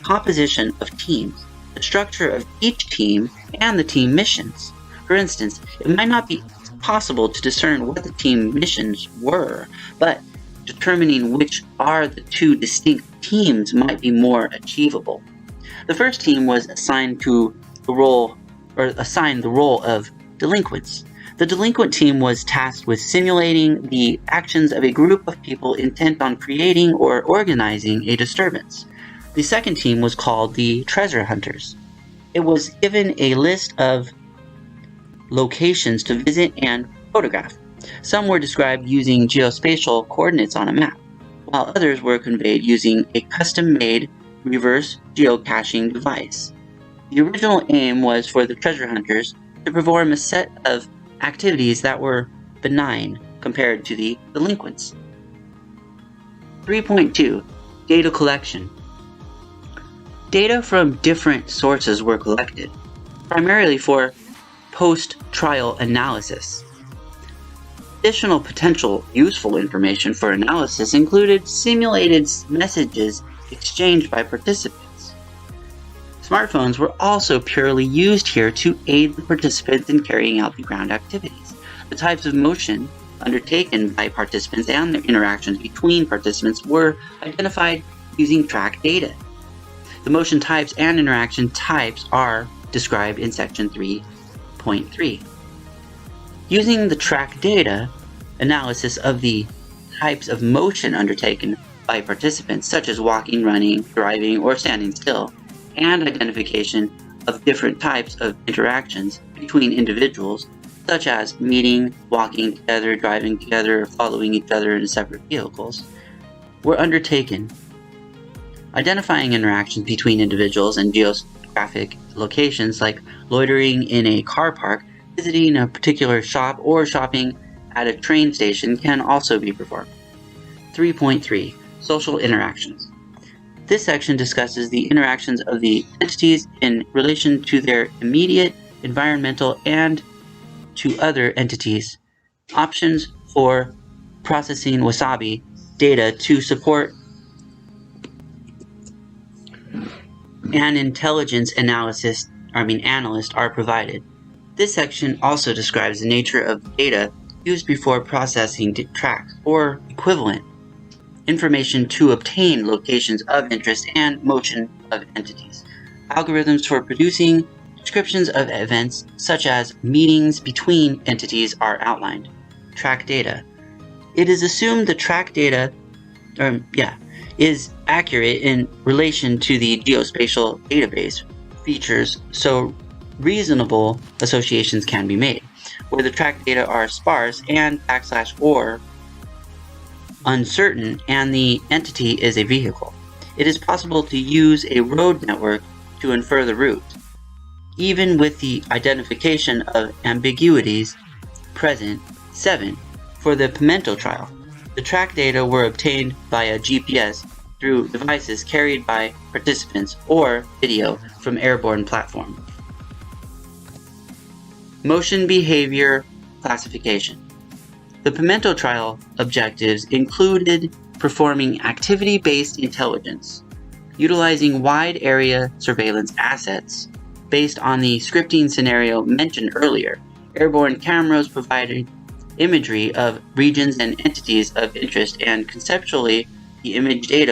composition of teams, the structure of each team, and the team missions. For instance, it might not be possible to discern what the team missions were, but determining which are the two distinct teams might be more achievable. The first team was assigned the role of delinquents. The delinquent team was tasked with simulating the actions of a group of people intent on creating or organizing a disturbance. The second team was called the treasure hunters. It was given a list of locations to visit and photograph. Some were described using geospatial coordinates on a map, while others were conveyed using a custom-made reverse geocaching device. The original aim was for the treasure hunters to perform a set of activities that were benign compared to the delinquents. 3.2. Data collection. Data from different sources were collected, primarily for post-trial analysis. Additional potential useful information for analysis included simulated messages exchanged by participants. Smartphones were also purely used here to aid the participants in carrying out the ground activities. The types of motion undertaken by participants and their interactions between participants were identified using track data. The motion types and interaction types are described in section 3.3. Using the track data, analysis of the types of motion undertaken by participants, such as walking, running, driving, or standing still, and identification of different types of interactions between individuals, such as meeting, walking together, driving together, or following each other in separate vehicles, were undertaken. Identifying interactions between individuals and geographic locations like loitering in a car park, visiting a particular shop, or shopping at a train station can also be performed. 3.3. Social interactions. This section discusses the interactions of the entities in relation to their immediate, environmental, and to other entities. Options for processing Wasabi data to support an intelligence analyst are provided. This section also describes the nature of data used before processing tracks or equivalent information to obtain locations of interest and motion of entities. Algorithms for producing descriptions of events such as meetings between entities are outlined. Track data. It is assumed the track data is accurate in relation to the geospatial database features, so reasonable associations can be made. Where the track data are sparse and / or uncertain and the entity is a vehicle, it is possible to use a road network to infer the route. Even with the identification of ambiguities present. 7. For the Pimento trial, the track data were obtained via GPS through devices carried by participants or video from airborne platform. Motion behavior classification. The Pimento trial objectives included performing activity-based intelligence, utilizing wide area surveillance assets. Based on the scripting scenario mentioned earlier, airborne cameras provided imagery of regions and entities of interest, and conceptually, the image data